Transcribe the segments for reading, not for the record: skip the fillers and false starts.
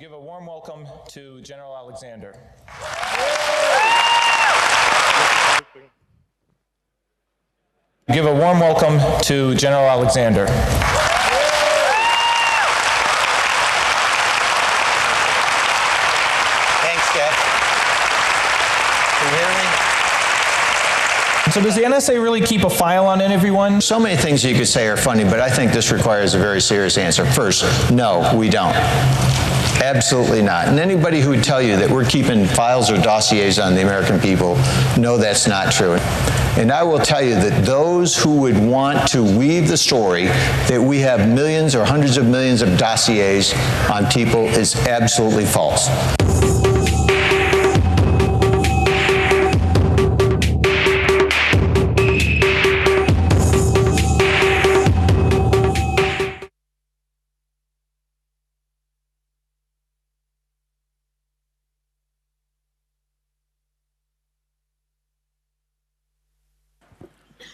Give a warm welcome to General Alexander. Give a warm welcome to General Alexander. Thanks, Jeff. Can you hear me? So does the NSA really keep a file on everyone? So many things you could say are funny, but I think this requires a very serious answer. First, no, we don't. Absolutely not. And anybody who would tell you that we're keeping files or dossiers on the American people, no, that's not true. And I will tell you that those who would want to weave the story that we have millions or hundreds of millions of dossiers on people is absolutely false.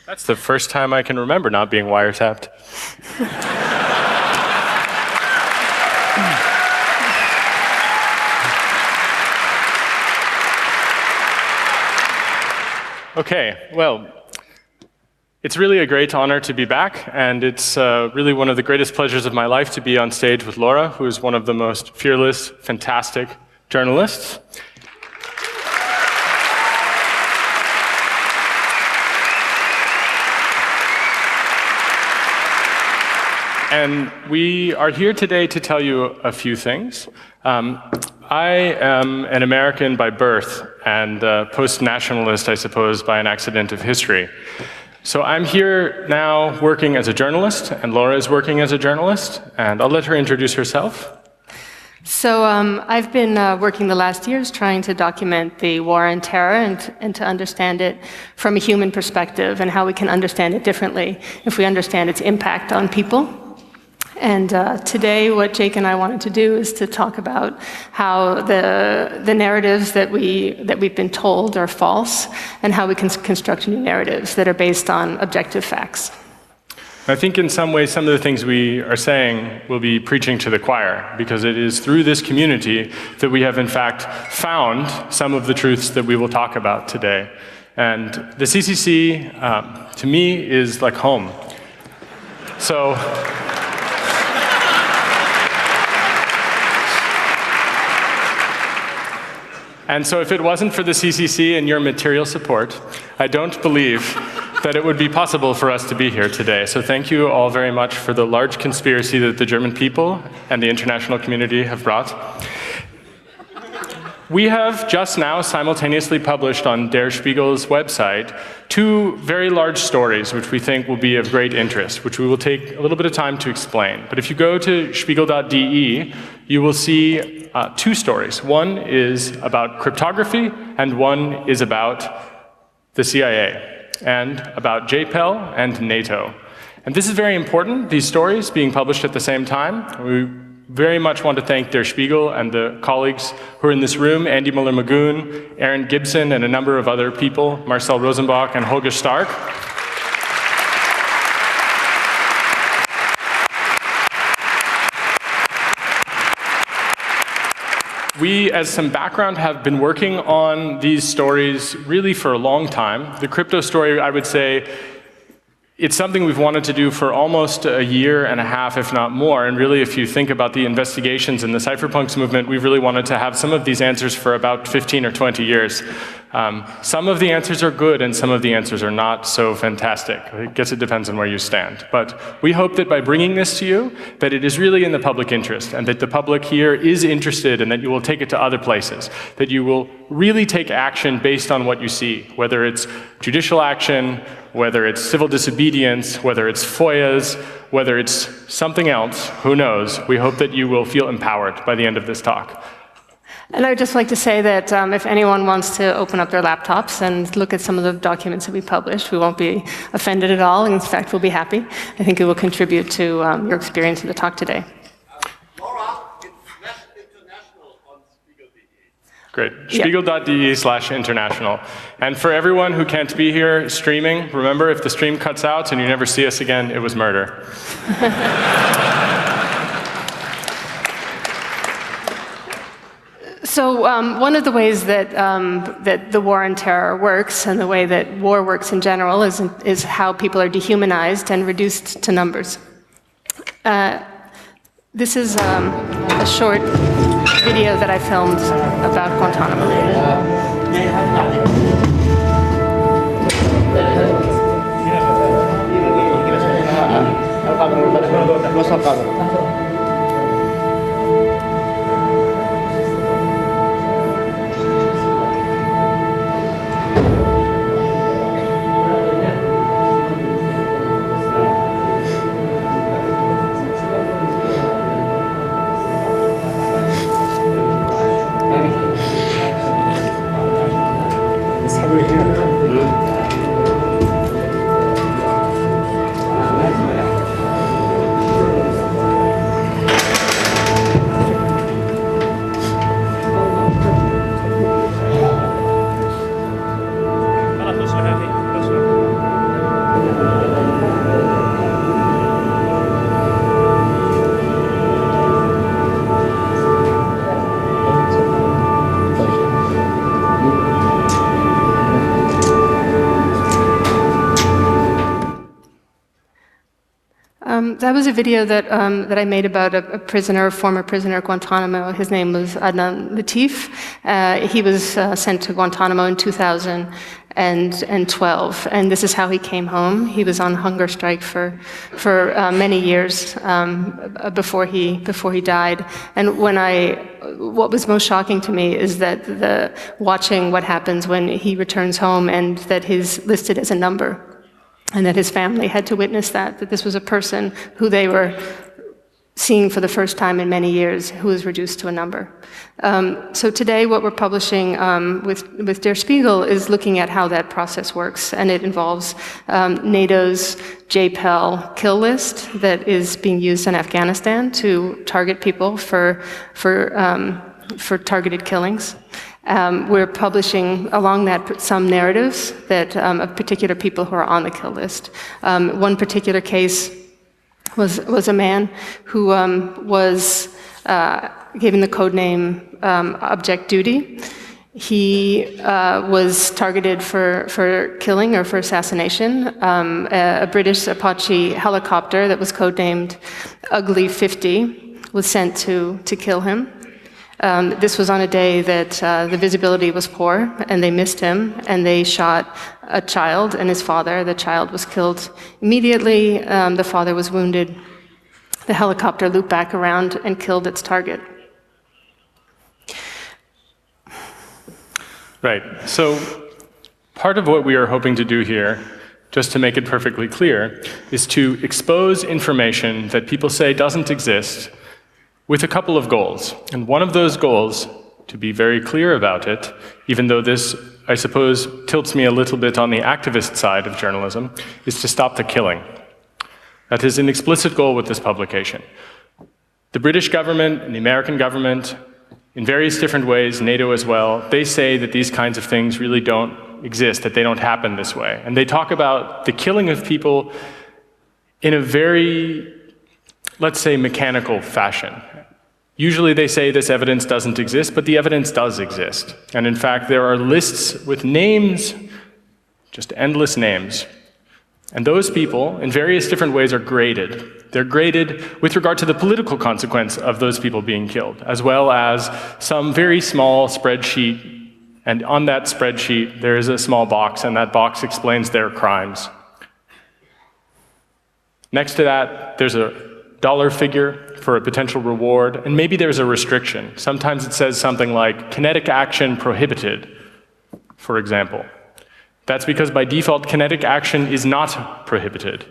That's the first time I can remember not being wiretapped. Okay, well, it's really a great honor to be back, and it's really one of the greatest pleasures of my life to be on stage with Laura, who is one of the most fearless, fantastic journalists. And we are here today to tell you a few things. I am an American by birth and a post-nationalist, I suppose, by an accident of history. So I'm here now working as a journalist, and Laura is working as a journalist, and I'll let her introduce herself. So I've been working the last years trying to document the war on terror and to understand it from a human perspective and how we can understand it differently if we understand its impact on people. And today what Jake and I wanted to do is to talk about how the narratives that we've been told are false and how we can construct new narratives that are based on objective facts. I think in some ways some of the things we are saying will be preaching to the choir, because it is through this community that we have in fact found some of the truths that we will talk about today. And the CCC, to me, is like home. So, and so if it wasn't for the CCC and your material support, I don't believe that it would be possible for us to be here today. So thank you all very much for the large conspiracy that the German people and the international community have brought. We have just now simultaneously published on Der Spiegel's website 2 very large stories which we think will be of great interest, which we will take a little bit of time to explain. But if you go to spiegel.de, you will see 2 stories. One is about cryptography, and one is about the CIA, and about JPEL and NATO. And this is very important, these stories being published at the same time. We very much want to thank Der Spiegel and the colleagues who are in this room, Andy Muller-Magoon, Aaron Gibson, and a number of other people, Marcel Rosenbach and Holger Stark. We, as some background, have been working on these stories really for a long time. The crypto story, I would say, it's something we've wanted to do for almost a year and a half, if not more. And really, if you think about the investigations in the cypherpunks movement, we've really wanted to have some of these answers for about 15 or 20 years. Some of the answers are good, and some of the answers are not so fantastic. I guess it depends on where you stand. But we hope that by bringing this to you, that it is really in the public interest, and that the public here is interested, and that you will take it to other places, that you will really take action based on what you see, whether it's judicial action, whether it's civil disobedience, whether it's FOIAs, whether it's something else, who knows. We hope that you will feel empowered by the end of this talk. And I would just like to say that if anyone wants to open up their laptops and look at some of the documents that we published, we won't be offended at all. In fact, we'll be happy. I think it will contribute to your experience in the talk today. Laura, it's international on Spiegel.de. Great. Spiegel.de/international. And for everyone who can't be here streaming, remember, if the stream cuts out and you never see us again, it was murder. One of the ways that the war on terror works, and the way that war works in general, is how people are dehumanized and reduced to numbers. This is a short video that I filmed about Guantanamo. That was a video that I made about a prisoner, a former prisoner at Guantanamo. His name was Adnan Latif. He was sent to Guantanamo in 2012, and this is how he came home. He was on hunger strike for many years before he died. And what was most shocking to me is that watching what happens when he returns home, and that he's listed as a number. And that his family had to witness that this was a person who they were seeing for the first time in many years, who was reduced to a number. So today what we're publishing with Der Spiegel is looking at how that process works, and it involves NATO's JPEL kill list that is being used in Afghanistan to target people for targeted killings. We're publishing along that some narratives that of particular people who are on the kill list. One particular case was a man who was given the code name Object Duty. He was targeted for killing or for assassination. A British Apache helicopter that was codenamed Ugly 50 was sent to kill him. This was on a day that the visibility was poor, and they missed him, and they shot a child and his father. The child was killed immediately. The father was wounded. The helicopter looped back around and killed its target. Right. So part of what we are hoping to do here, just to make it perfectly clear, is to expose information that people say doesn't exist, with a couple of goals. And one of those goals, to be very clear about it, even though this, I suppose, tilts me a little bit on the activist side of journalism, is to stop the killing. That is an explicit goal with this publication. The British government and the American government, in various different ways, NATO as well, they say that these kinds of things really don't exist, that they don't happen this way. And they talk about the killing of people in a very, let's say, mechanical fashion. Usually they say this evidence doesn't exist, but the evidence does exist. And in fact, there are lists with names, just endless names. And those people, in various different ways, are graded. They're graded with regard to the political consequence of those people being killed, as well as some very small spreadsheet. And on that spreadsheet, there is a small box, and that box explains their crimes. Next to that, there's a dollar figure for a potential reward, and maybe there's a restriction. Sometimes it says something like kinetic action prohibited, for example. That's because by default, kinetic action is not prohibited.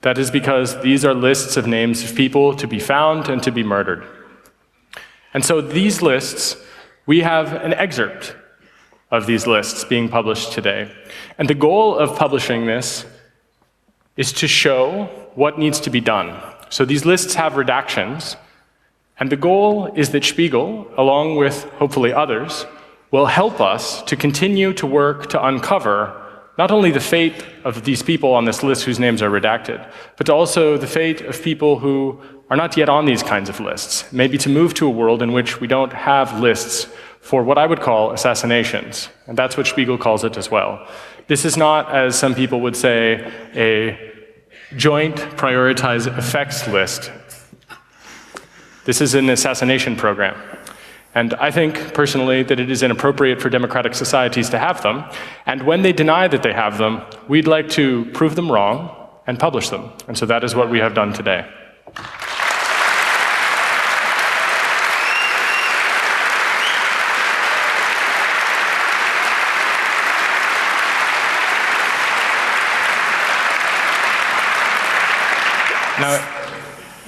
That is because these are lists of names of people to be found and to be murdered. And so these lists, we have an excerpt of these lists being published today. And the goal of publishing this is to show what needs to be done. So these lists have redactions, and the goal is that Spiegel, along with hopefully others, will help us to continue to work to uncover not only the fate of these people on this list whose names are redacted, but also the fate of people who are not yet on these kinds of lists. Maybe to move to a world in which we don't have lists for what I would call assassinations. And that's what Spiegel calls it as well. This is not, as some people would say, a joint prioritized effects list. This is an assassination program. And I think, personally, that it is inappropriate for democratic societies to have them. And when they deny that they have them, we'd like to prove them wrong and publish them. And so that is what we have done today.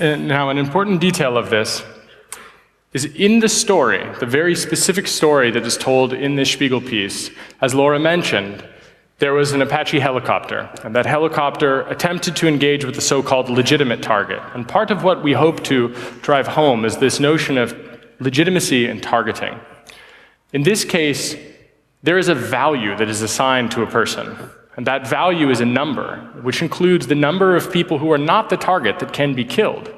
Now, an important detail of this is in the story, the very specific story that is told in this Spiegel piece, as Laura mentioned, there was an Apache helicopter, and that helicopter attempted to engage with the so-called legitimate target. And part of what we hope to drive home is this notion of legitimacy and targeting. In this case, there is a value that is assigned to a person. And that value is a number, which includes the number of people who are not the target that can be killed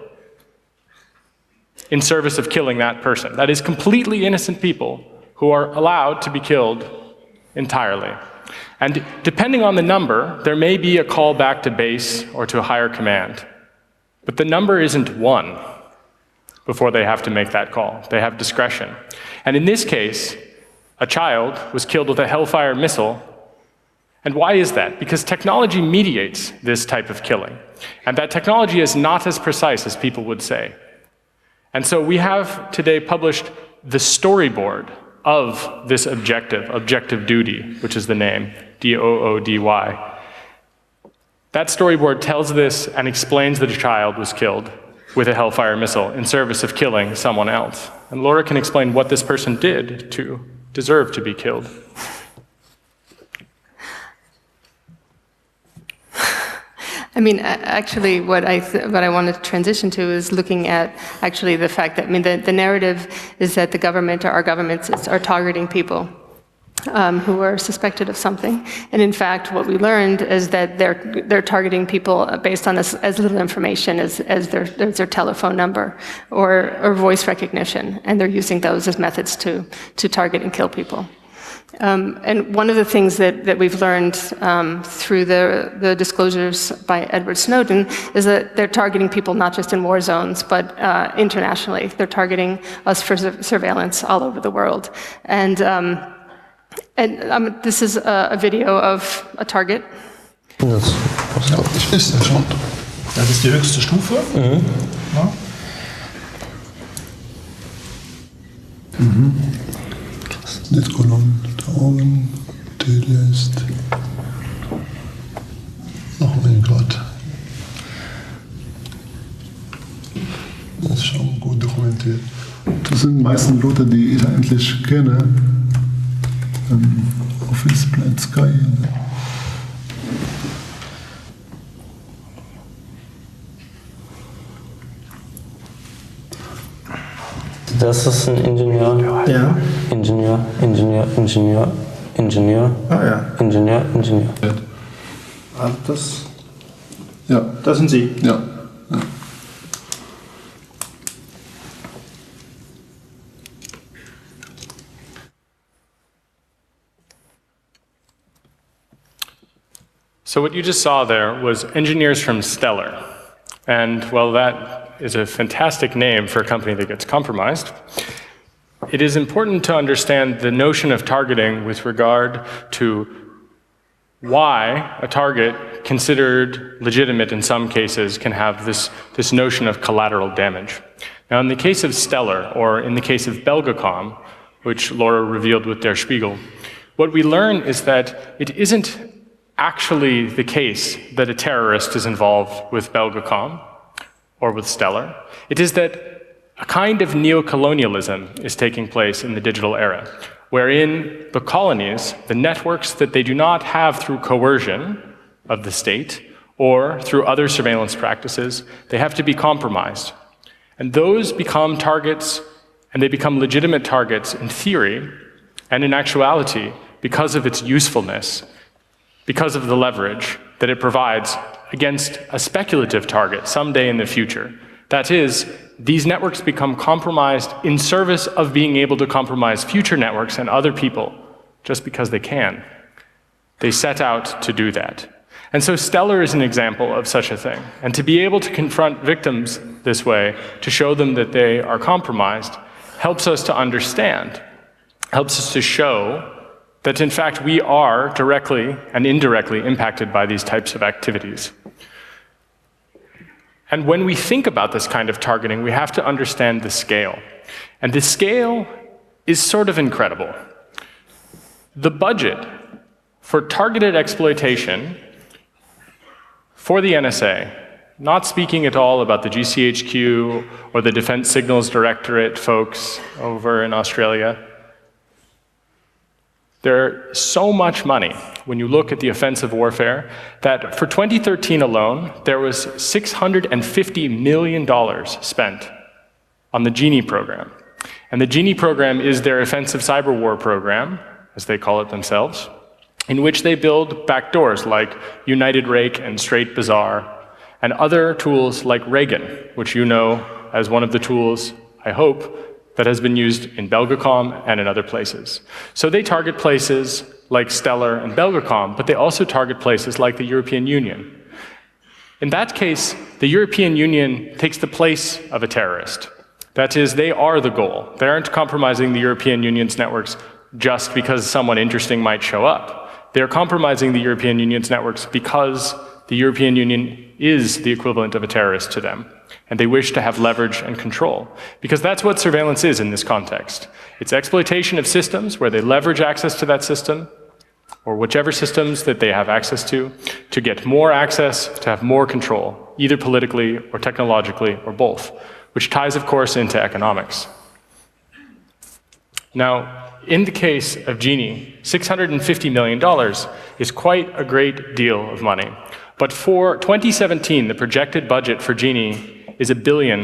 in service of killing that person. That is completely innocent people who are allowed to be killed entirely. And depending on the number, there may be a call back to base or to a higher command. But the number isn't one before they have to make that call. They have discretion. And in this case, a child was killed with a Hellfire missile. And why is that? Because technology mediates this type of killing. And that technology is not as precise as people would say. And so we have today published the storyboard of this objective duty, which is the name, DOODY. That storyboard tells this and explains that a child was killed with a Hellfire missile in service of killing someone else. And Laura can explain what this person did to deserve to be killed. I mean, actually, what I wanted to transition to is looking at actually the fact that, I mean, the narrative is that the government or our governments are targeting people who are suspected of something. And in fact, what we learned is that they're targeting people based on as little information as their telephone number or voice recognition. And they're using those as methods to target and kill people. And one of the things that we've learned through the disclosures by Edward Snowden is that they're targeting people not just in war zones, but internationally. They're targeting us for surveillance all over the world. And this is a video of a target. Das ist er schon. Das ist die höchste Stufe. Mhm. Ja. Mhm. Dit kolom, de Augen, Tele ist. Oh mein Gott. Das ist schon gut dokumentiert. Das sind meistens Leute, die ich eigentlich kenne. Office Plan Sky. Das ist ein Ingenieur. Ja. Ingenieur. Ah ja. Ingenieur. Ah, das. Ja. Das sind Sie. Ja. Ja. So what you just saw there was engineers from Stellar. And well, that is a fantastic name for a company that gets compromised. It is important to understand the notion of targeting with regard to why a target considered legitimate in some cases can have this notion of collateral damage. Now, in the case of Stellar, or in the case of Belgacom, which Laura revealed with Der Spiegel, what we learn is that it isn't actually the case that a terrorist is involved with Belgacom or with Stellar. It is that a kind of neo-colonialism is taking place in the digital era, wherein the colonies, the networks that they do not have through coercion of the state or through other surveillance practices, they have to be compromised. And those become targets, and they become legitimate targets in theory and in actuality because of its usefulness, because of the leverage that it provides against a speculative target someday in the future. That is, these networks become compromised in service of being able to compromise future networks and other people just because they can. They set out to do that. And so Stellar is an example of such a thing. And to be able to confront victims this way, to show them that they are compromised, helps us to understand, helps us to show that in fact we are directly and indirectly impacted by these types of activities. And when we think about this kind of targeting, we have to understand the scale. And the scale is sort of incredible. The budget for targeted exploitation for the NSA, not speaking at all about the GCHQ or the Defense Signals Directorate folks over in Australia, there's so much money when you look at the offensive warfare that for 2013 alone, there was $650 million spent on the Genie program. And the Genie program is their offensive cyber war program, as they call it themselves, in which they build backdoors like United Rake and Straight Bazaar, and other tools like Reagan, which you know as one of the tools, I hope, that has been used in Belgacom and in other places. So they target places like Stellar and Belgacom, but they also target places like the European Union. In that case, the European Union takes the place of a terrorist. That is, they are the goal. They aren't compromising the European Union's networks just because someone interesting might show up. They're compromising the European Union's networks because the European Union is the equivalent of a terrorist to them, and they wish to have leverage and control, because that's what surveillance is in this context. It's exploitation of systems where they leverage access to that system, or whichever systems that they have access to get more access, to have more control, either politically or technologically or both, which ties, of course, into economics. Now, in the case of Genie, $650 million is quite a great deal of money. But for 2017, the projected budget for Genie is $1 billion.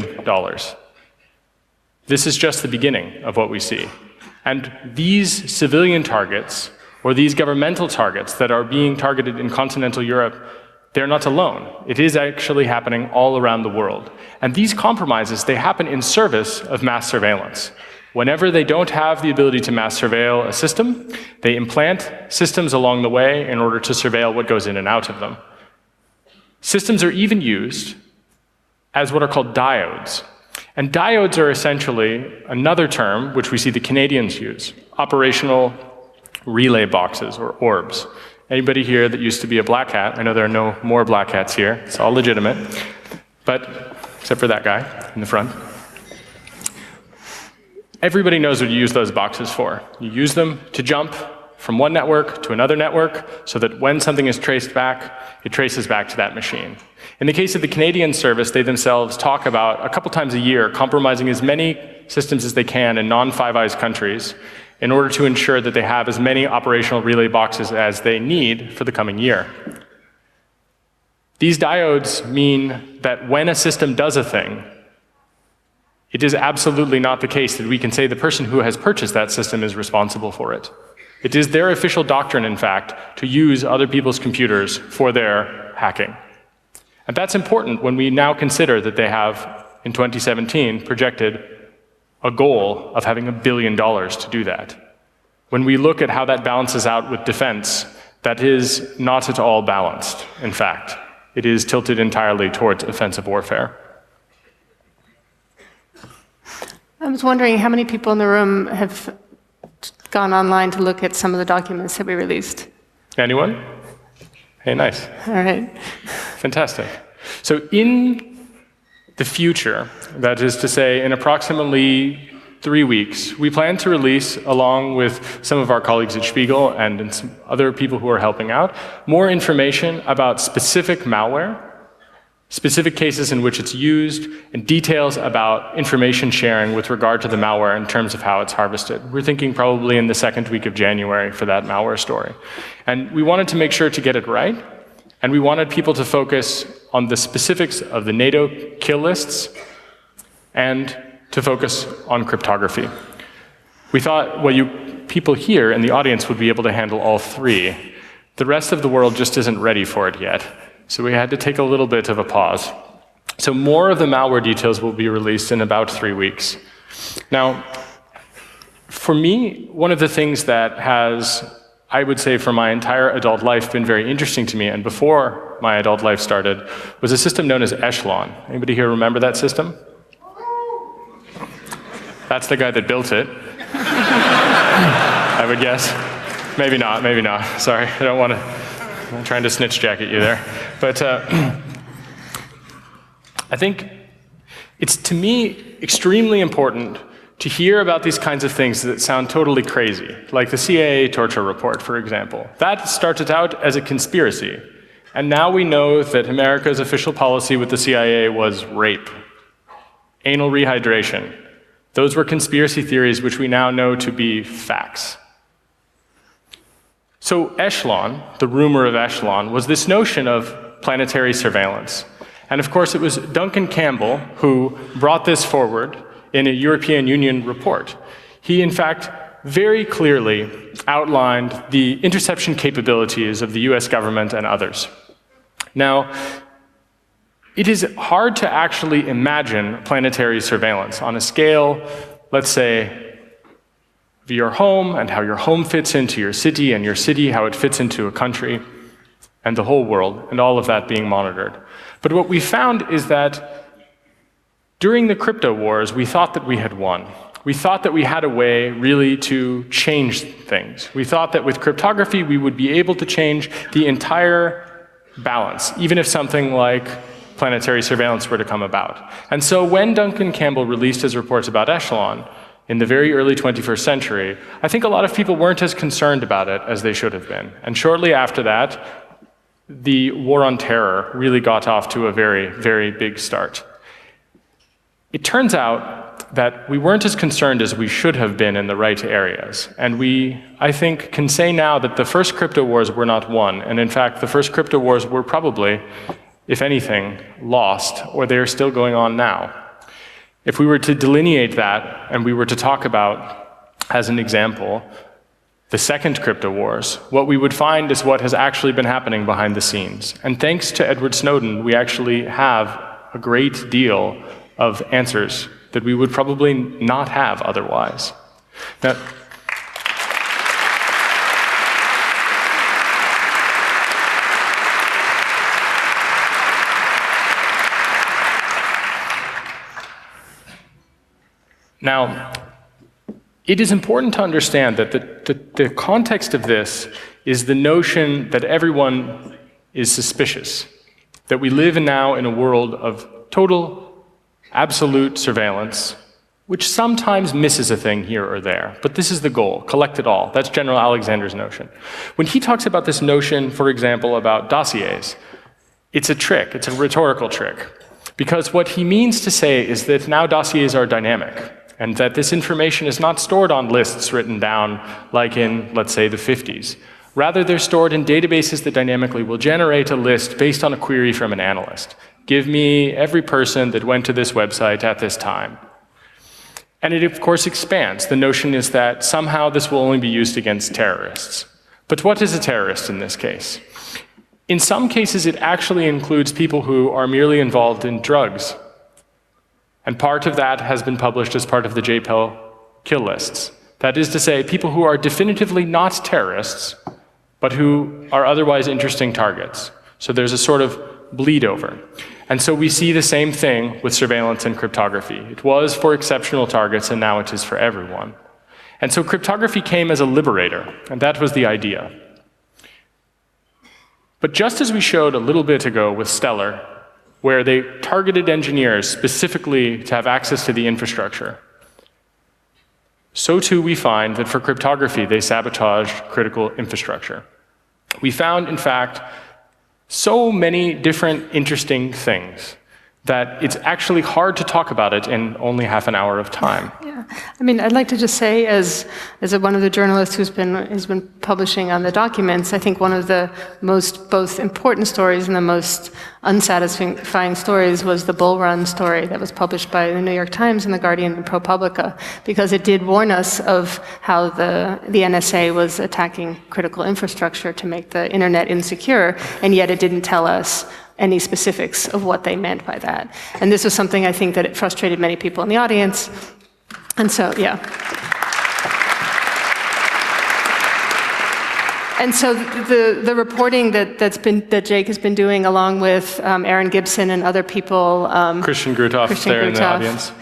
This is just the beginning of what we see. And these civilian targets, or these governmental targets that are being targeted in continental Europe, they're not alone. It is actually happening all around the world. And these compromises, they happen in service of mass surveillance. Whenever they don't have the ability to mass surveil a system, they implant systems along the way in order to surveil what goes in and out of them. Systems are even used as what are called diodes. And diodes are essentially another term which we see the Canadians use, operational relay boxes, or orbs. Anybody here that used to be a black hat? I know there are no more black hats here. It's all legitimate. But, except for that guy in the front. Everybody knows what you use those boxes for. You use them to jump from one network to another network so that when something is traced back, it traces back to that machine. In the case of the Canadian service, they themselves talk about a couple times a year compromising as many systems as they can in non-Five Eyes countries in order to ensure that they have as many operational relay boxes as they need for the coming year. These diodes mean that when a system does a thing, it is absolutely not the case that we can say the person who has purchased that system is responsible for it. It is their official doctrine, in fact, to use other people's computers for their hacking. And that's important when we now consider that they have, in 2017, projected a goal of having $1 billion to do that. When we look at how that balances out with defense, that is not at all balanced, in fact. It is tilted entirely towards offensive warfare. I was wondering how many people in the room have gone online to look at some of the documents that we released? Anyone? Hey, nice. All right. Fantastic. So in the future, that is to say in approximately 3 weeks, we plan to release, along with some of our colleagues at Spiegel and some other people who are helping out, more information about specific malware, specific cases in which it's used, and details about information sharing with regard to the malware in terms of how it's harvested. We're thinking probably in the second week of January for that malware story. And we wanted to make sure to get it right, and we wanted people to focus on the specifics of the NATO kill lists and to focus on cryptography. We thought, well, you people here in the audience would be able to handle all three. The rest of the world just isn't ready for it yet. So we had to take a little bit of a pause. So more of the malware details will be released in about 3 weeks. Now, for me, one of the things that has, I would say for my entire adult life, been very interesting to me, and before my adult life started, was a system known as Echelon. Anybody here remember that system? That's the guy that built it, I would guess. Maybe not, maybe not. Sorry, I don't want to, I'm trying to snitch jacket you there. But I think it's, to me, extremely important to hear about these kinds of things that sound totally crazy, like the CIA torture report, for example. That started out as a conspiracy, and now we know that America's official policy with the CIA was rape, anal rehydration. Those were conspiracy theories which we now know to be facts. So Echelon, the rumor of Echelon, was this notion of planetary surveillance. And of course it was Duncan Campbell who brought this forward in a European Union report. He in fact very clearly outlined the interception capabilities of the US government and others. Now, it is hard to actually imagine planetary surveillance on a scale, let's say, of your home and how your home fits into your city and your city how it fits into a country and the whole world, and all of that being monitored. But what we found is that during the crypto wars, we thought that we had won. We thought that we had a way really to change things. We thought that with cryptography, we would be able to change the entire balance, even if something like planetary surveillance were to come about. And so when Duncan Campbell released his reports about Echelon in the very early 21st century, I think a lot of people weren't as concerned about it as they should have been. And shortly after that, the war on terror really got off to a very, very big start. It turns out that we weren't as concerned as we should have been in the right areas. And we, I think, can say now that the first crypto wars were not won. And in fact, the first crypto wars were probably, if anything, lost, or they're still going on now. If we were to delineate that, and we were to talk about, as an example, the second crypto wars, what we would find is what has actually been happening behind the scenes. And thanks to Edward Snowden, we actually have a great deal of answers that we would probably not have otherwise. Now, it is important to understand that the context of this is the notion that everyone is suspicious, that we live now in a world of total, absolute surveillance, which sometimes misses a thing here or there. But this is the goal, collect it all. That's General Alexander's notion. When he talks about this notion, for example, about dossiers, it's a trick, it's a rhetorical trick. Because what he means to say is that now dossiers are dynamic, and that this information is not stored on lists written down like in, let's say, the 50s. Rather, they're stored in databases that dynamically will generate a list based on a query from an analyst. Give me every person that went to this website at this time. And it, of course, expands. The notion is that somehow this will only be used against terrorists. But what is a terrorist in this case? In some cases, it actually includes people who are merely involved in drugs. And part of that has been published as part of the JPEL kill lists. That is to say, people who are definitively not terrorists, but who are otherwise interesting targets. So there's a sort of bleed over. And so we see the same thing with surveillance and cryptography. It was for exceptional targets, and now it is for everyone. And so cryptography came as a liberator, and that was the idea. But just as we showed a little bit ago with Stellar, where they targeted engineers specifically to have access to the infrastructure, so too we find that for cryptography, they sabotaged critical infrastructure. We found, in fact, so many different interesting things that it's actually hard to talk about it in only half an hour of time. Yeah, I mean, I'd like to just say, as one of the journalists who's been publishing on the documents, I think one of the most both important stories and the most unsatisfying stories was the Bull Run story that was published by the New York Times and the Guardian and ProPublica, because it did warn us of how the NSA was attacking critical infrastructure to make the internet insecure, and yet it didn't tell us any specifics of what they meant by that. And this was something I think that it frustrated many people in the audience. And so, yeah. And so the reporting that Jake has been doing, along with Aaron Gibson and other people, Christian Grutoff there in the audience,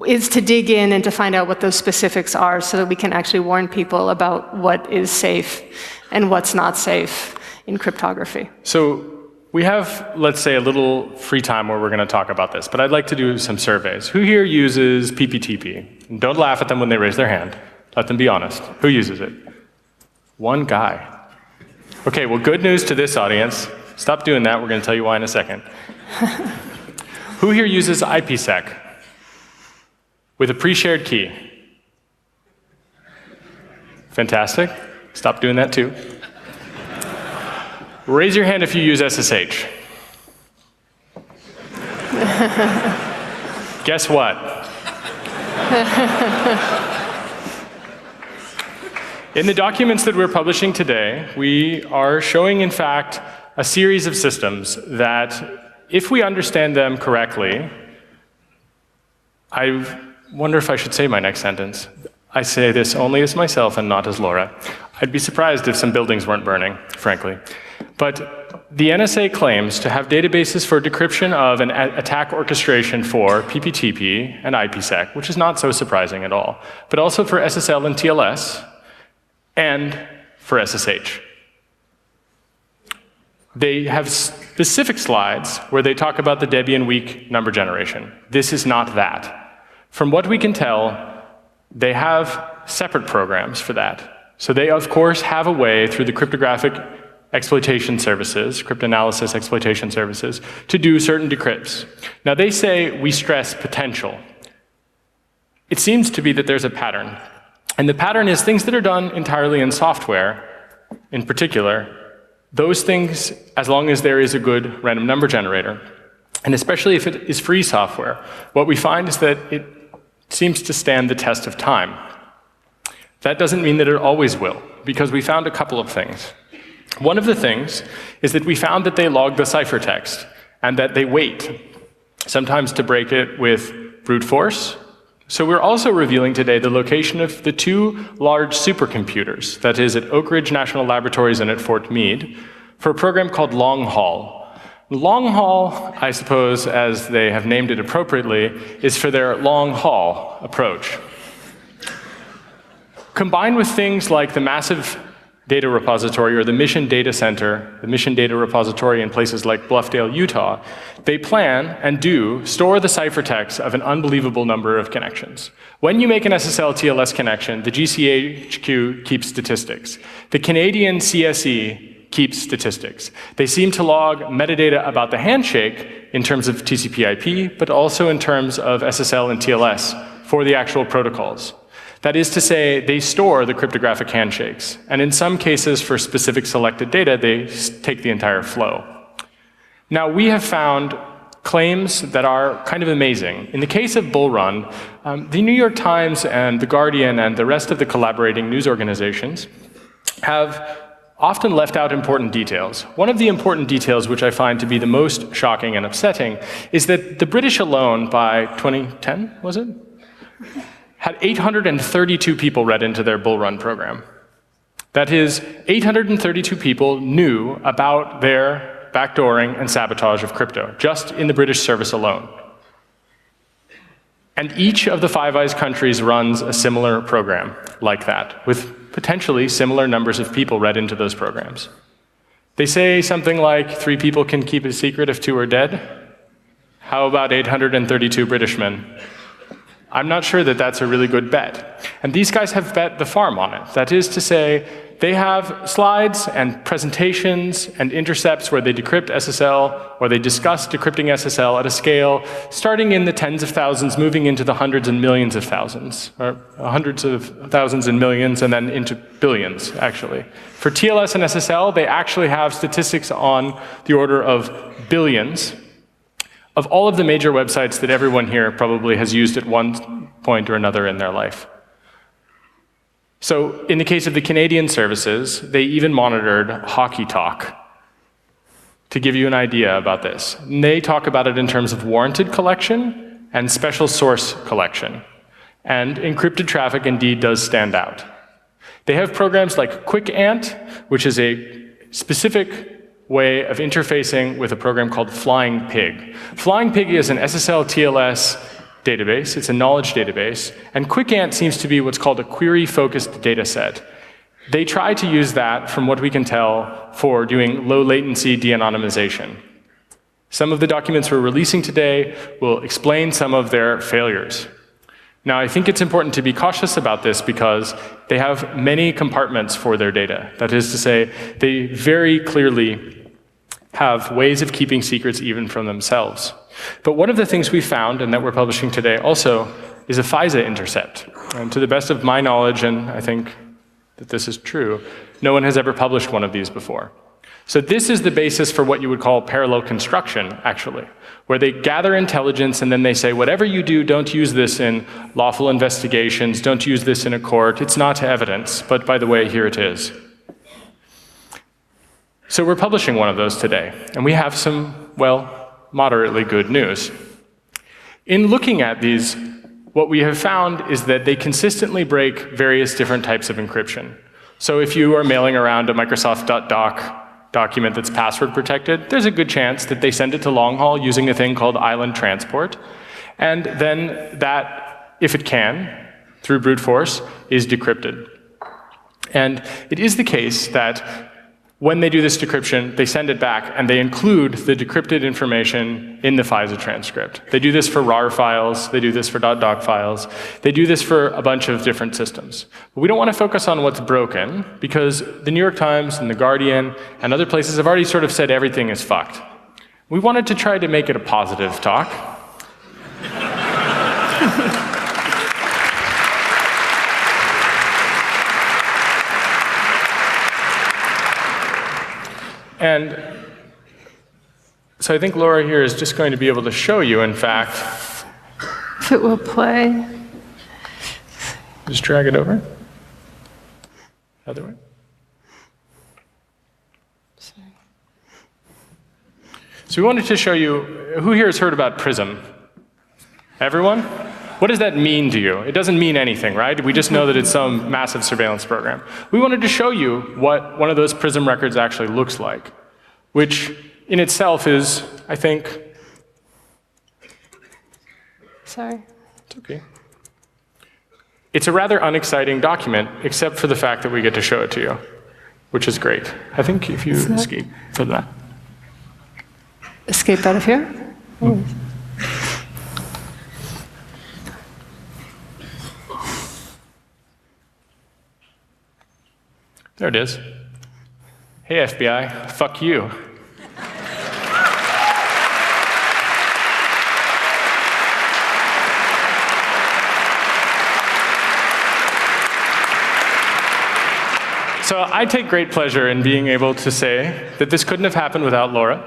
is to dig in and to find out what those specifics are, so that we can actually warn people about what is safe and what's not safe in cryptography. So we have, let's say, a little free time where we're going to talk about this, but I'd like to do some surveys. Who here uses PPTP? And don't laugh at them when they raise their hand. Let them be honest. Who uses it? One guy. Okay, well, good news to this audience. Stop doing that. We're going to tell you why in a second. Who here uses IPsec with a pre-shared key? Fantastic. Stop doing that too. Raise your hand if you use SSH. Guess what? In the documents that we're publishing today, we are showing, in fact, a series of systems that, if we understand them correctly, I wonder if I should say my next sentence. I say this only as myself and not as Laura. I'd be surprised if some buildings weren't burning, frankly. But the NSA claims to have databases for decryption of an attack orchestration for PPTP and IPsec, which is not so surprising at all, but also for SSL and TLS, and for SSH. They have specific slides where they talk about the Debian weak number generation. This is not that. From what we can tell, they have separate programs for that. So they, of course, have a way through the cryptographic exploitation services, cryptanalysis exploitation services, to do certain decrypts. Now, they say we stress potential. It seems to be that there's a pattern. And the pattern is things that are done entirely in software, in particular, those things, as long as there is a good random number generator, and especially if it is free software, what we find is that it seems to stand the test of time. That doesn't mean that it always will, because we found a couple of things. One of the things is that we found that they log the ciphertext, and that they wait, sometimes to break it with brute force. So we're also revealing today the location of the two large supercomputers, that is at Oak Ridge National Laboratories and at Fort Meade, for a program called Long Haul. Long Haul, I suppose, as they have named it appropriately, is for their long haul approach. Combined with things like the massive data repository or the Mission Data Center, the Mission Data Repository in places like Bluffdale, Utah, they plan and do store the ciphertext of an unbelievable number of connections. When you make an SSL-TLS connection, the GCHQ keeps statistics. The Canadian CSE keeps statistics. They seem to log metadata about the handshake in terms of TCP/IP, but also in terms of SSL and TLS for the actual protocols. That is to say, they store the cryptographic handshakes, and in some cases, for specific selected data, they take the entire flow. Now, we have found claims that are kind of amazing. In the case of Bull Run, the New York Times and The Guardian and the rest of the collaborating news organizations have often left out important details. One of the important details, which I find to be the most shocking and upsetting, is that the British alone, by 2010, was it? Had 832 people read into their Bull Run program. That is, 832 people knew about their backdooring and sabotage of crypto, just in the British service alone. And each of the Five Eyes countries runs a similar program like that, with potentially similar numbers of people read into those programs. They say something like 3 people can keep a secret if 2 are dead. How about 832 British men? I'm not sure that that's a really good bet. And these guys have bet the farm on it. That is to say, they have slides and presentations and intercepts where they decrypt SSL, or they discuss decrypting SSL at a scale starting in the tens of thousands, moving into the hundreds and millions of thousands, or hundreds of thousands and millions, and then into billions, actually. For TLS and SSL, they actually have statistics on the order of billions of all of the major websites that everyone here probably has used at one point or another in their life. So in the case of the Canadian services, they even monitored Hockey Talk. to give you an idea about this. And they talk about it in terms of warranted collection and special source collection. And encrypted traffic indeed does stand out. They have programs like QuickAnt, which is a specific way of interfacing with a program called Flying Pig. Flying Pig is an SSL TLS database. It's a knowledge database. And QuickAnt seems to be what's called a query-focused data set. They try to use that, from what we can tell, for doing low-latency de-anonymization. Some of the documents we're releasing today will explain some of their failures. Now, I think it's important to be cautious about this because they have many compartments for their data. That is to say, they very clearly have ways of keeping secrets even from themselves. But one of the things we found, and that we're publishing today also, is a FISA intercept. And to the best of my knowledge, and I think that this is true, no one has ever published one of these before. So this is the basis for what you would call parallel construction, actually, where they gather intelligence and then they say, whatever you do, don't use this in lawful investigations, don't use this in a court, it's not evidence, but by the way, here it is. So we're publishing one of those today, and we have some, well, moderately good news. In looking at these, what we have found is that they consistently break various different types of encryption. So if you are mailing around a Microsoft.doc document that's password protected, there's a good chance that they send it to long haul using a thing called island transport. And then that, if it can, through brute force, is decrypted. And it is the case that when they do this decryption, they send it back and they include the decrypted information in the FISA transcript. They do this for RAR files, they do this for .doc files, they do this for a bunch of different systems. But we don't want to focus on what's broken because the New York Times and the Guardian and other places have already sort of said everything is fucked. We wanted to try to make it a positive talk. And so I think Laura here is just going to be able to show you, in fact. If it will play. Just drag it over. Other way. Sorry. So we wanted to show you, who here has heard about PRISM? Everyone? What does that mean to you? It doesn't mean anything, right? We just know that it's some massive surveillance program. We wanted to show you what one of those PRISM records actually looks like, which in itself is, I think... Sorry. It's okay. It's a rather unexciting document, except for the fact that we get to show it to you, which is great. I think if you escape for that. Escape out of here? Oh. There it is. Hey, FBI, fuck you. So I take great pleasure in being able to say that this couldn't have happened without Laura.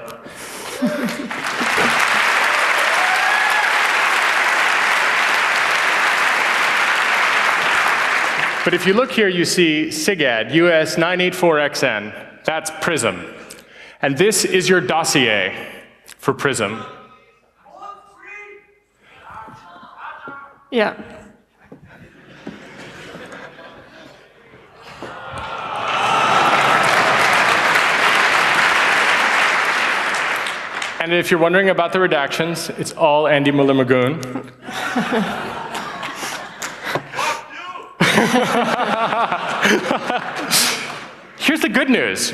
But if you look here, you see SIGAD, US 984XN. That's PRISM. And this is your dossier for PRISM. Yeah. And if you're wondering about the redactions, it's all Andy Muller-Magoon. Here's the good news.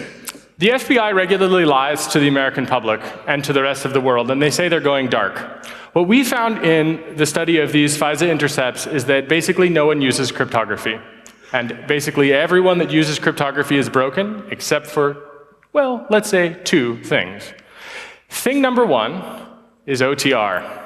The FBI regularly lies to the American public and to the rest of the world, and they say they're going dark. What we found in the study of these FISA intercepts is that basically no one uses cryptography. And basically everyone that uses cryptography is broken, except for, well, let's say 2 things. Thing number 1 is OTR.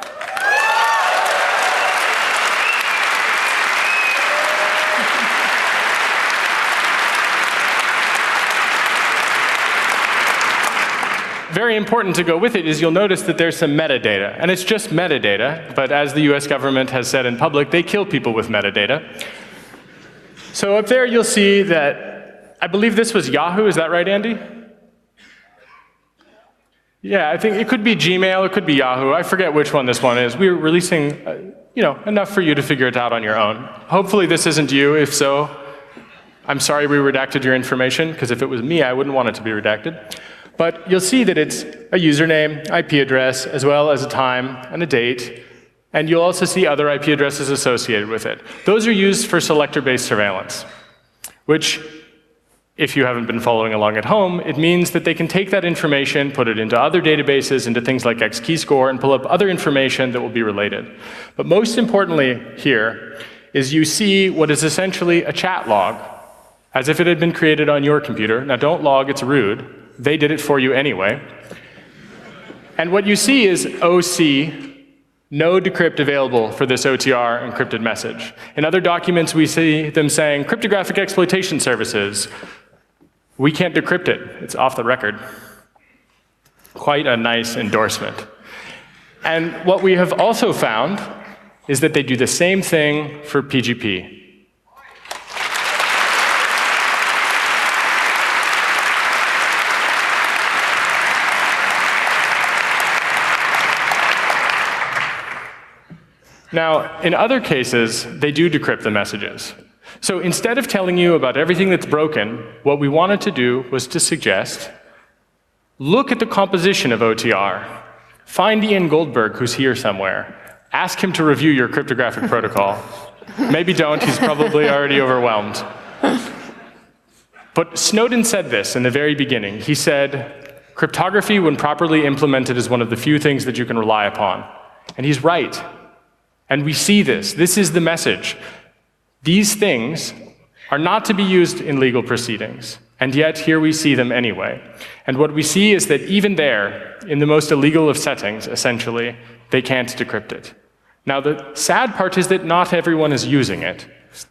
Very important to go with it is you'll notice that there's some metadata. And it's just metadata, but as the US government has said in public, they kill people with metadata. So up there you'll see that, I believe this was Yahoo, is that right, Andy? Yeah, I think it could be Gmail, it could be Yahoo. I forget which one this one is. We're releasing enough for you to figure it out on your own. Hopefully this isn't you. If so, I'm sorry we redacted your information, because if it was me, I wouldn't want it to be redacted. But you'll see that it's a username, IP address, as well as a time and a date. And you'll also see other IP addresses associated with it. Those are used for selector-based surveillance, which, if you haven't been following along at home, it means that they can take that information, put it into other databases, into things like XKeyscore, and pull up other information that will be related. But most importantly here is you see what is essentially a chat log, as if it had been created on your computer. Now don't log, it's rude. They did it for you anyway. And what you see is OC, no decrypt available for this OTR encrypted message. In other documents, we see them saying, cryptographic exploitation services. We can't decrypt it. It's off the record. Quite a nice endorsement. And what we have also found is that they do the same thing for PGP. Now, in other cases, they do decrypt the messages. So instead of telling you about everything that's broken, what we wanted to do was to suggest, look at the composition of OTR. Find Ian Goldberg, who's here somewhere. Ask him to review your cryptographic protocol. Maybe don't, he's probably already overwhelmed. But Snowden said this in the very beginning. He said, cryptography, when properly implemented, is one of the few things that you can rely upon. And he's right. And we see this. This is the message. These things are not to be used in legal proceedings, and yet here we see them anyway. And what we see is that even there, in the most illegal of settings, essentially, they can't decrypt it. Now, the sad part is that not everyone is using it,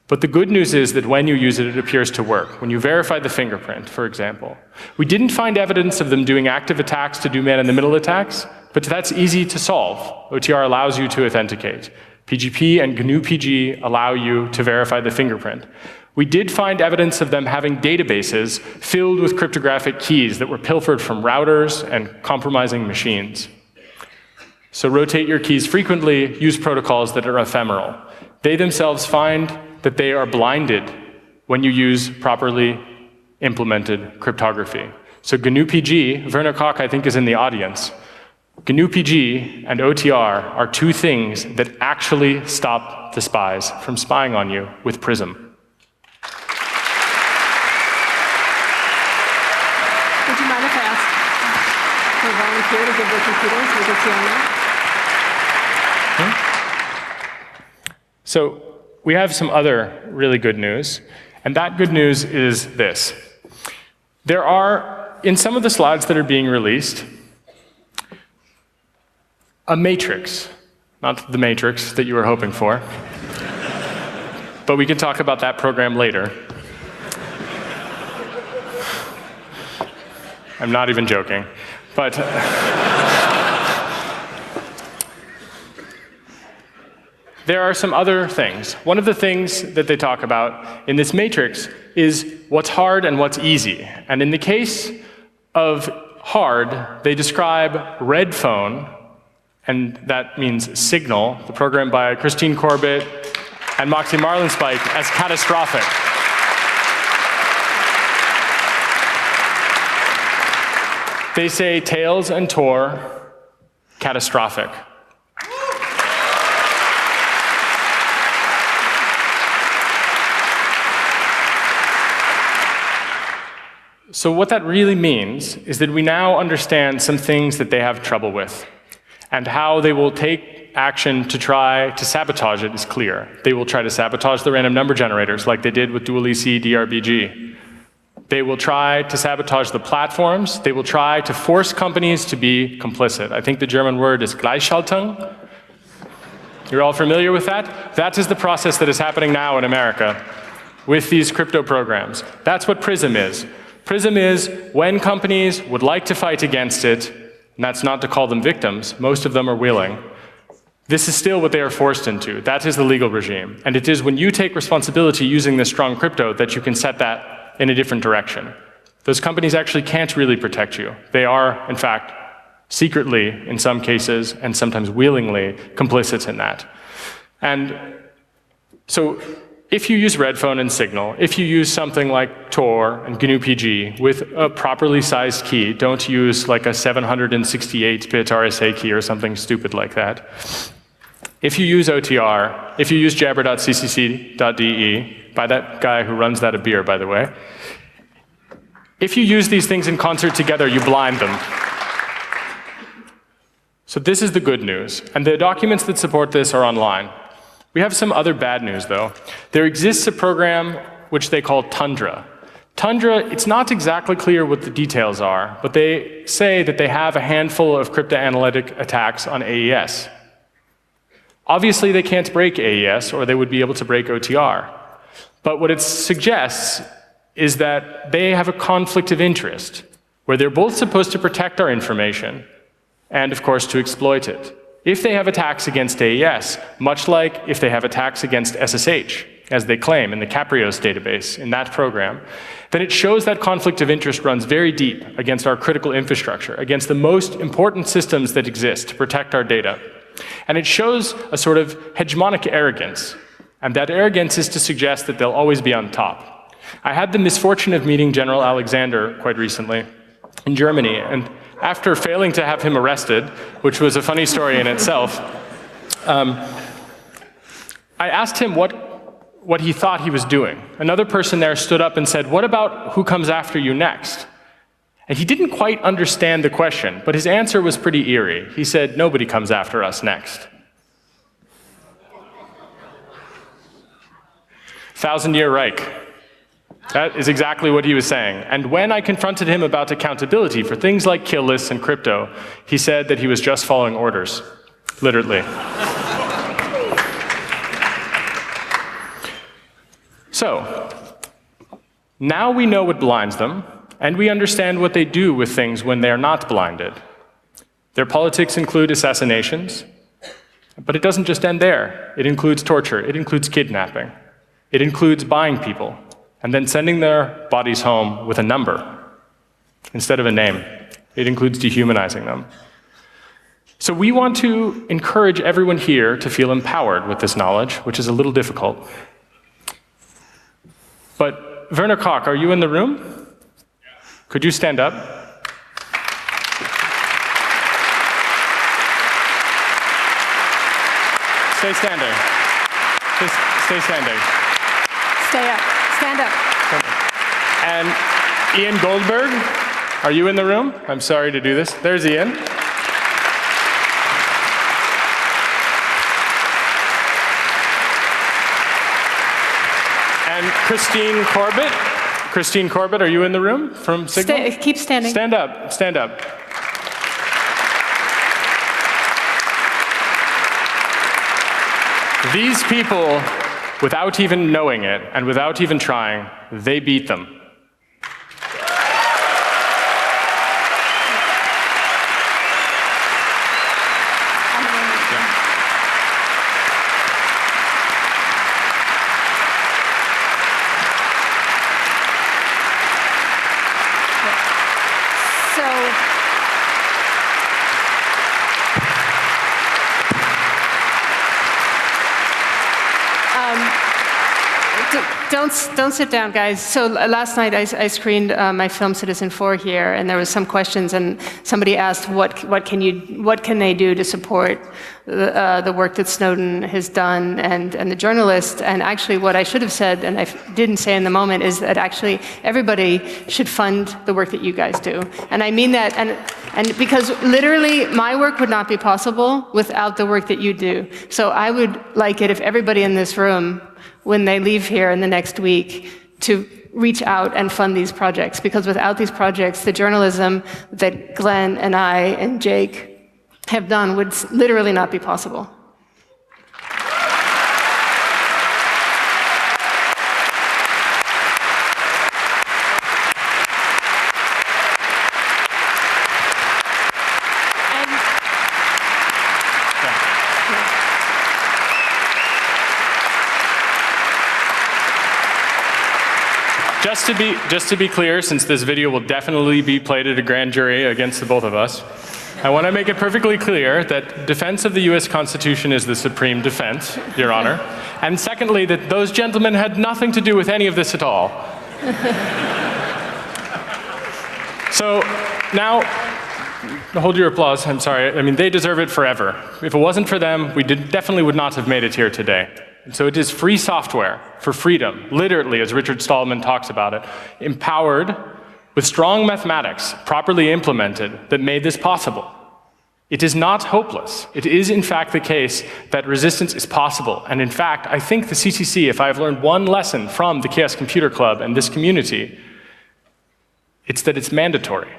but the good news is that when you use it, it appears to work. When you verify the fingerprint, for example. We didn't find evidence of them doing active attacks to do man-in-the-middle attacks, but that's easy to solve. OTR allows you to authenticate. PGP and GNU-PG allow you to verify the fingerprint. We did find evidence of them having databases filled with cryptographic keys that were pilfered from routers and compromising machines. So rotate your keys frequently, use protocols that are ephemeral. They themselves find that they are blinded when you use properly implemented cryptography. So GNU-PG, Werner Koch I think is in the audience. GNU-PG and OTR are two things that actually stop the spies from spying on you with PRISM. Would you mind if I ask for a volunteer to give their computers? We can see on that. So we have some other really good news, and that good news is this. There are, in some of the slides that are being released, a matrix, not the matrix that you were hoping for, but we can talk about that program later. I'm not even joking, but there are some other things. One of the things that they talk about in this matrix is what's hard and what's easy. And in the case of hard, they describe Red Phone, and that means Signal, the program by Christine Corbett and Moxie Marlinspike, as catastrophic. They say Tails and Tor, catastrophic. So what that really means is that we now understand some things that they have trouble with. And how they will take action to try to sabotage it is clear. They will try to sabotage the random number generators like they did with dual EC DRBG. They will try to sabotage the platforms. They will try to force companies to be complicit. I think the German word is Gleichschaltung. You're all familiar with that? That is the process that is happening now in America with these crypto programs. That's what PRISM is. PRISM is when companies would like to fight against it. And that's not to call them victims. Most of them are willing. This is still what they are forced into. That is the legal regime. And it is when you take responsibility using this strong crypto that you can set that in a different direction. Those companies actually can't really protect you. They are, in fact, secretly in some cases, and sometimes willingly complicit in that. And so if you use Redphone and Signal, if you use something like Tor and GNU-PG with a properly sized key, don't use like a 768-bit RSA key or something stupid like that. If you use OTR, if you use jabber.ccc.de, by that guy who runs that a beer, by the way, if you use these things in concert together, you blind them. So this is the good news, and the documents that support this are online. We have some other bad news, though. There exists a program which they call Tundra. Tundra, it's not exactly clear what the details are, but they say that they have a handful of cryptanalytic attacks on AES. Obviously, they can't break AES, or they would be able to break OTR. But what it suggests is that they have a conflict of interest, where they're both supposed to protect our information, and of course to exploit it. If they have attacks against AES, much like if they have attacks against SSH, as they claim in the Caprios database in that program, then it shows that conflict of interest runs very deep against our critical infrastructure, against the most important systems that exist to protect our data. And it shows a sort of hegemonic arrogance, and that arrogance is to suggest that they'll always be on top. I had the misfortune of meeting General Alexander quite recently in Germany, and after failing to have him arrested, which was a funny story in itself, I asked him what he thought he was doing. Another person there stood up and said, "What about who comes after you next?" And he didn't quite understand the question, but his answer was pretty eerie. He said, "Nobody comes after us next." 1,000-year Reich. That is exactly what he was saying. And when I confronted him about accountability for things like kill lists and crypto, he said that he was just following orders, literally. So, now we know what blinds them, and we understand what they do with things when they're not blinded. Their politics include assassinations, but it doesn't just end there. It includes torture, it includes kidnapping, it includes buying people, and then sending their bodies home with a number instead of a name. It includes dehumanizing them. So we want to encourage everyone here to feel empowered with this knowledge, which is a little difficult. But Werner Koch, are you in the room? Could you stand up? Stay standing. Stay standing. Stay up. Stand up. And Ian Goldberg, are you in the room? I'm sorry to do this. There's Ian. And Christine Corbett. Christine Corbett, are you in the room from Signal? Keep standing. Stand up. Stand up. These people, without even knowing it, and without even trying, they beat them. Don't sit down, guys. So last night I screened my film Citizen 4 here, and there was some questions, and somebody asked, what can they do to support the work that Snowden has done and the journalists? And actually, what I should have said, and I didn't say in the moment, is that actually everybody should fund the work that you guys do. And I mean that, and because literally my work would not be possible without the work that you do. So I would like it if everybody in this room, when they leave here in the next week, to reach out and fund these projects, because without these projects, the journalism that Glenn and I and Jake have done would literally not be possible. Just to be clear, since this video will definitely be played at a grand jury against the both of us, I want to make it perfectly clear that defense of the US Constitution is the supreme defense, Your Honor. And secondly, that those gentlemen had nothing to do with any of this at all. So now, hold your applause, I'm sorry. I mean, they deserve it forever. If it wasn't for them, we definitely would not have made it here today. And so it is free software for freedom, literally, as Richard Stallman talks about it, empowered with strong mathematics, properly implemented, that made this possible. It is not hopeless. It is, in fact, the case that resistance is possible. And in fact, I think the CCC, if I have learned one lesson from the Chaos Computer Club and this community, it's that it's mandatory.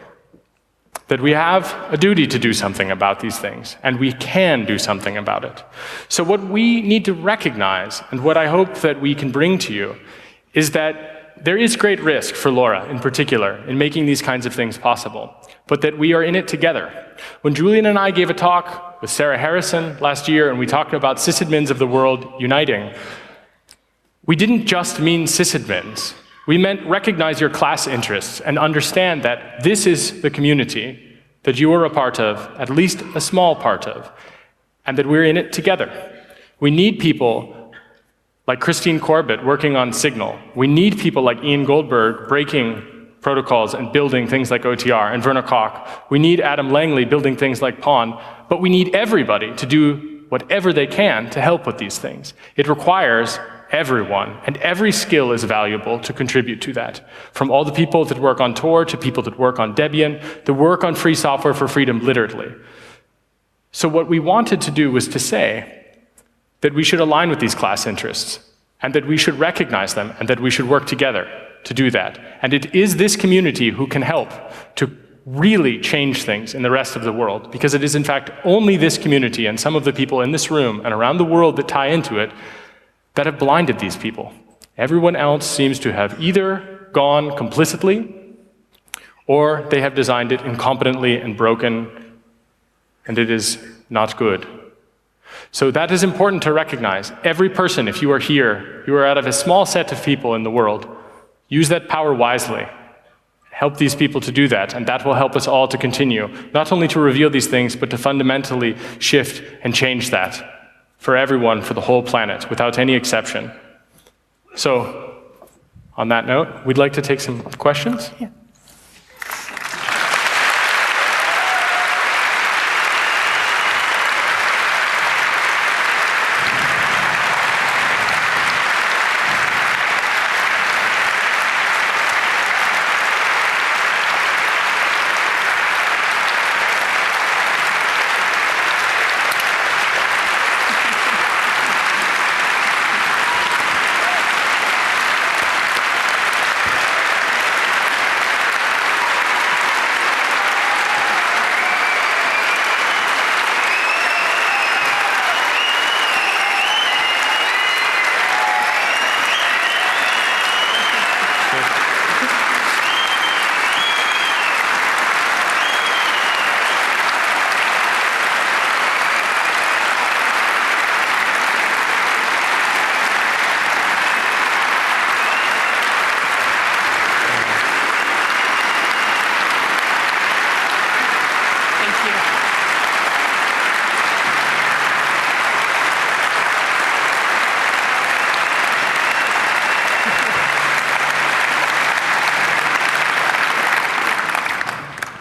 That we have a duty to do something about these things, and we can do something about it. So what we need to recognize, and what I hope that we can bring to you, is that there is great risk for LoRa, in particular, in making these kinds of things possible, but that we are in it together. When Julian and I gave a talk with Sarah Harrison last year, and we talked about sysadmins of the world uniting, we didn't just mean sysadmins. We meant recognize your class interests and understand that this is the community that you are a part of, at least a small part of, and that we're in it together. We need people like Christine Corbett working on Signal. We need people like Ian Goldberg breaking protocols and building things like OTR, and Werner Koch. We need Adam Langley building things like PON, but we need everybody to do whatever they can to help with these things. It requires everyone, and every skill is valuable to contribute to that. From all the people that work on Tor to people that work on Debian, the work on free software for freedom, literally. So what we wanted to do was to say that we should align with these class interests, and that we should recognize them, and that we should work together to do that. And it is this community who can help to really change things in the rest of the world, because it is in fact only this community and some of the people in this room and around the world that tie into it that have blinded these people. Everyone else seems to have either gone complicitly, or they have designed it incompetently and broken, and it is not good. So that is important to recognize. Every person, if you are here, you are out of a small set of people in the world. Use that power wisely. Help these people to do that, and that will help us all to continue, not only to reveal these things, but to fundamentally shift and change that for everyone, for the whole planet, without any exception. So, on that note, we'd like to take some questions. Yeah.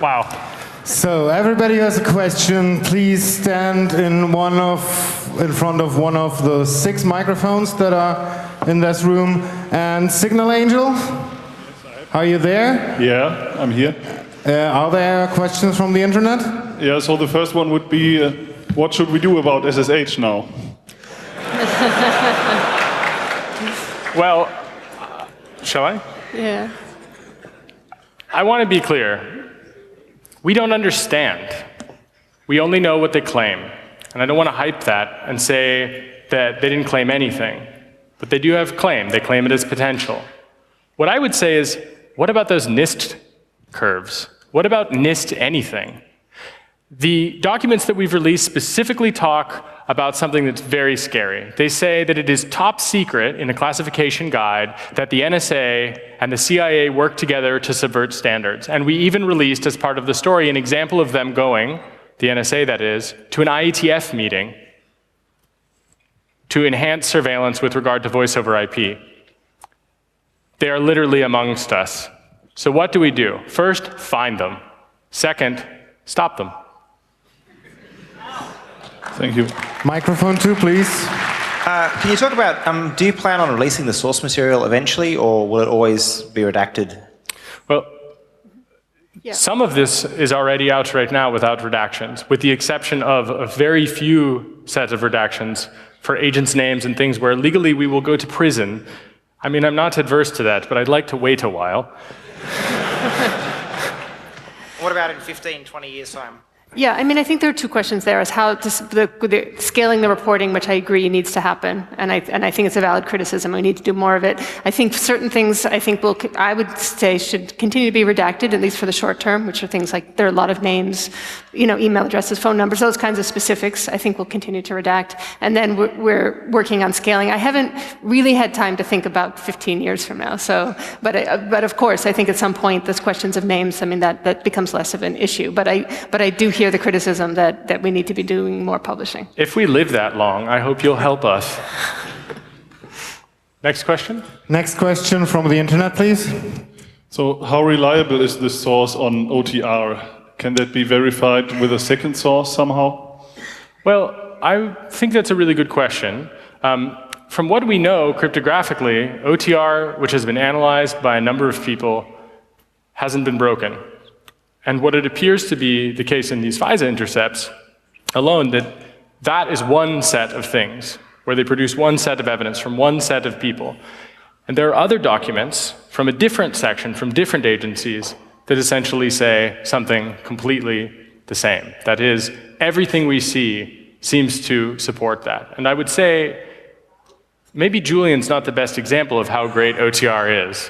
Wow. So everybody who has a question, please stand in front of one of the 6 microphones that are in this room. And Signal Angel, are you there? Yeah, I'm here. Are there questions from the internet? Yeah, so the first one would be, what should we do about SSH now? Well, shall I? Yeah. I want to be clear. We don't understand. We only know what they claim. And I don't want to hype that and say that they didn't claim anything. But they do have claim. They claim it as potential. What I would say is, what about those NIST curves? What about NIST anything? The documents that we've released specifically talk about something that's very scary. They say that it is top secret in a classification guide that the NSA and the CIA work together to subvert standards. And we even released, as part of the story, an example of them going the NSA that is, to an IETF meeting to enhance surveillance with regard to voice over IP. They are literally amongst us. So what do we do? First, find them. Second, stop them. Thank you. Microphone 2, please. Can you talk about, do you plan on releasing the source material eventually, or will it always be redacted? Well, some of this is already out right now without redactions, with the exception of a very few sets of redactions for agents' names and things where legally we will go to prison. I mean, I'm not adverse to that, but I'd like to wait a while. What about in 15, 20 years' time? Yeah, I mean, I think there are two questions there, is how the scaling the reporting, which I agree needs to happen, and I think it's a valid criticism. We need to do more of it. I think certain things, I would say should continue to be redacted, at least for the short term, which are things like, there are a lot of names, email addresses, phone numbers, those kinds of specifics, I think we'll continue to redact. And then we're working on scaling. I haven't really had time to think about 15 years from now, but of course, I think at some point, those questions of names, I mean, that becomes less of an issue. But I do hear the criticism that we need to be doing more publishing. If we live that long, I hope you'll help us. Next question? Next question from the internet, please. So how reliable is this source on OTR? Can that be verified with a second source somehow? Well, I think that's a really good question. From what we know cryptographically, OTR, which has been analyzed by a number of people, hasn't been broken. And what it appears to be the case in these FISA intercepts alone, that is one set of things, where they produce one set of evidence from one set of people. And there are other documents from a different section, from different agencies, that essentially say something completely the same. That is, everything we see seems to support that. And I would say, maybe Julian's not the best example of how great OTR is,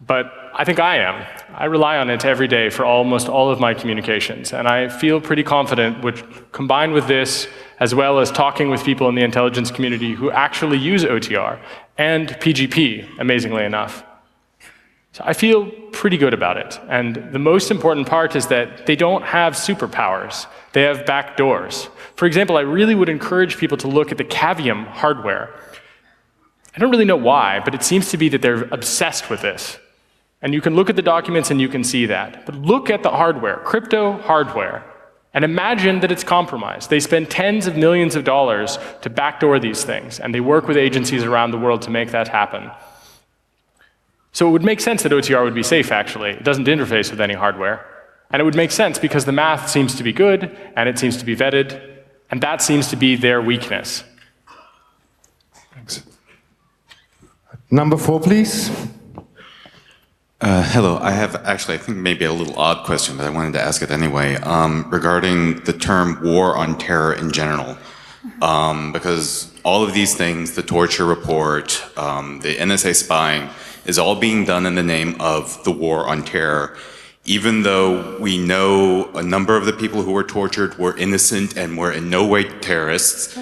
but I think I am. I rely on it every day for almost all of my communications, and I feel pretty confident, which combined with this, as well as talking with people in the intelligence community who actually use OTR, and PGP, amazingly enough. So I feel pretty good about it, and the most important part is that they don't have superpowers. They have backdoors. For example, I really would encourage people to look at the Cavium hardware. I don't really know why, but it seems to be that they're obsessed with this. And you can look at the documents and you can see that. But look at the hardware, crypto hardware, and imagine that it's compromised. They spend tens of millions of dollars to backdoor these things, and they work with agencies around the world to make that happen. So it would make sense that OTR would be safe, actually. It doesn't interface with any hardware. And it would make sense because the math seems to be good, and it seems to be vetted, and that seems to be their weakness. Thanks. Number 4, please. Hello, I have actually, I think maybe a little odd question, but I wanted to ask it anyway, regarding the term war on terror in general. Because all of these things, the torture report, the NSA spying, is all being done in the name of the war on terror, even though we know a number of the people who were tortured were innocent and were in no way terrorists.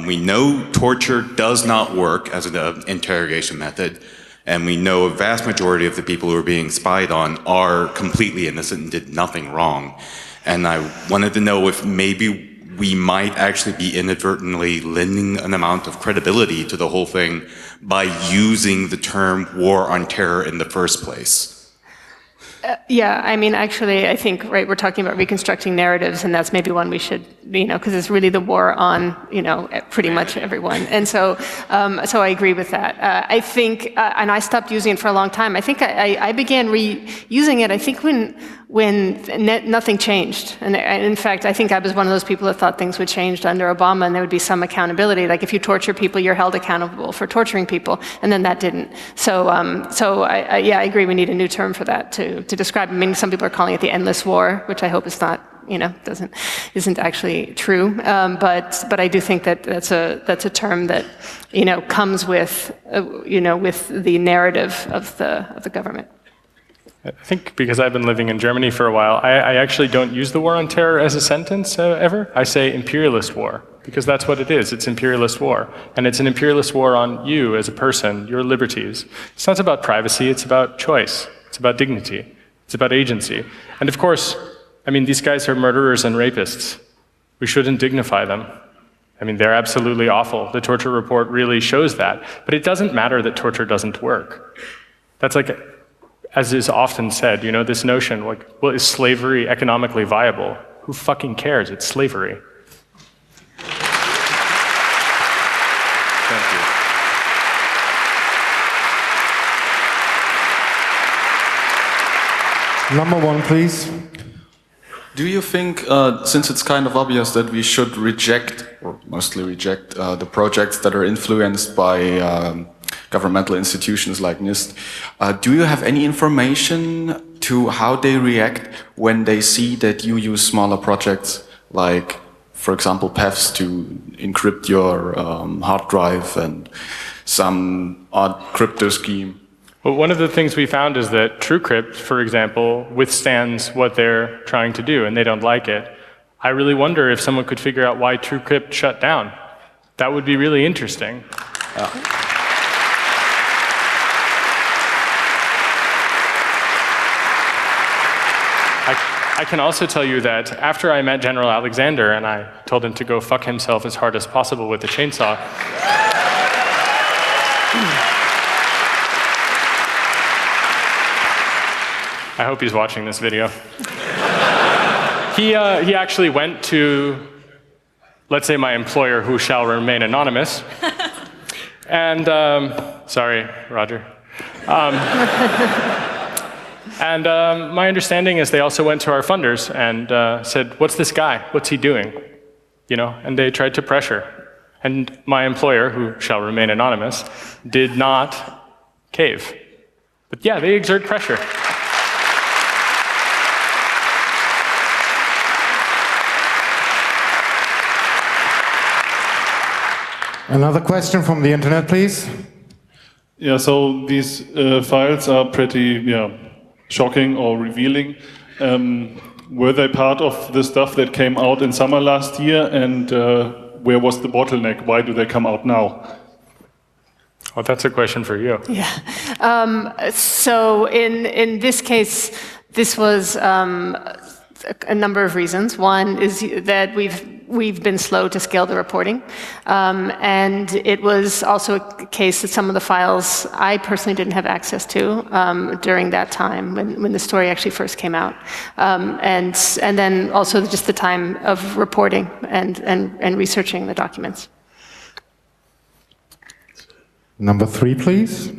We know torture does not work as an interrogation method. And we know a vast majority of the people who are being spied on are completely innocent and did nothing wrong. And I wanted to know if maybe we might actually be inadvertently lending an amount of credibility to the whole thing by using the term war on terror in the first place. Yeah, I mean, actually, I think, right, we're talking about reconstructing narratives, and that's maybe one we should, because it's really the war on, pretty much everyone. And so I agree with that. I think, and I stopped using it for a long time. I think I began reusing it, I think, when nothing changed. And in fact, I think I was one of those people that thought things would change under Obama and there would be some accountability. Like if you torture people, you're held accountable for torturing people, and then that didn't. So I agree we need a new term for that to describe. I mean, some people are calling it the endless war, which I hope is not, isn't actually true. But I do think that's a term that, comes with, with the narrative of the government. I think because I've been living in Germany for a while, I actually don't use the war on terror as a sentence ever. I say imperialist war, because that's what it is. It's imperialist war. And it's an imperialist war on you as a person, your liberties. It's not about privacy, it's about choice. It's about dignity. It's about agency. And of course, I mean, these guys are murderers and rapists. We shouldn't dignify them. I mean, they're absolutely awful. The torture report really shows that. But it doesn't matter that torture doesn't work. That's like, as is often said, you know, this notion, like, well, is slavery economically viable? Who fucking cares? It's slavery. Thank you. Number one, please. Do you think, since it's kind of obvious that we should reject, or mostly reject, the projects that are influenced by governmental institutions like NIST, do you have any information to how they react when they see that you use smaller projects like, for example, PEFs to encrypt your hard drive and some odd crypto scheme? Well, one of the things we found is that TrueCrypt, for example, withstands what they're trying to do, and they don't like it. I really wonder if someone could figure out why TrueCrypt shut down. That would be really interesting. I can also tell you that after I met General Alexander and I told him to go fuck himself as hard as possible with the chainsaw, I hope he's watching this video. He actually went to, let's say, my employer, who shall remain anonymous. And, sorry, Roger. And my understanding is they also went to our funders and said, what's this guy? What's he doing? You know, and they tried to pressure. And my employer, who shall remain anonymous, did not cave. But yeah, they exert pressure. Another question from the internet, please. Yeah, so these files are pretty shocking or revealing. Were they part of the stuff that came out in summer last year, and where was the bottleneck? Why do they come out now? Well, that's a question for you. Yeah. So in this case, this was a number of reasons. One is that we've been slow to scale the reporting, and it was also a case that some of the files I personally didn't have access to during that time when the story actually first came out, and then also just the time of reporting and researching the documents. Number 3, please.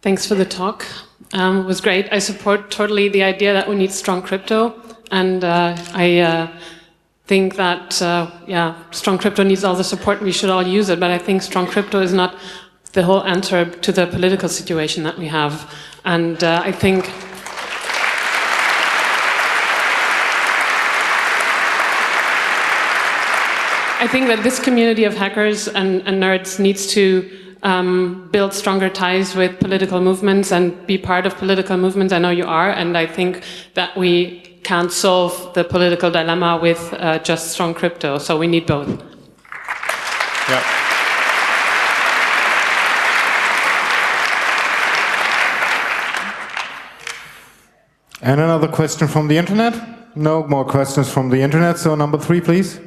Thanks for the talk. It was great. I support totally the idea that we need strong crypto, and I think that strong crypto needs all the support. We should all use it, but I think strong crypto is not the whole answer to the political situation that we have. And I think that this community of hackers and nerds needs to build stronger ties with political movements and be part of political movements. I know you are, and I think that we can't solve the political dilemma with just strong crypto, so we need both. Yeah. And another question from the internet? No more questions from the internet, so number 3, please.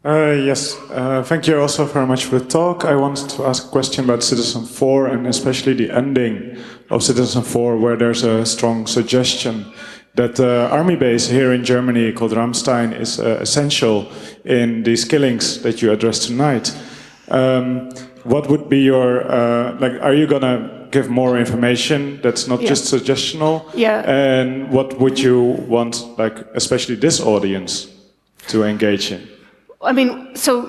Yes, thank you also very much for the talk. I wanted to ask a question about Citizen 4 and especially the ending of Citizen 4, where there's a strong suggestion that the army base here in Germany called Ramstein is essential in these killings that you addressed tonight. What would be your, are you going to give more information that's not just suggestional? Yeah. And what would you want, especially this audience to engage in? I mean, so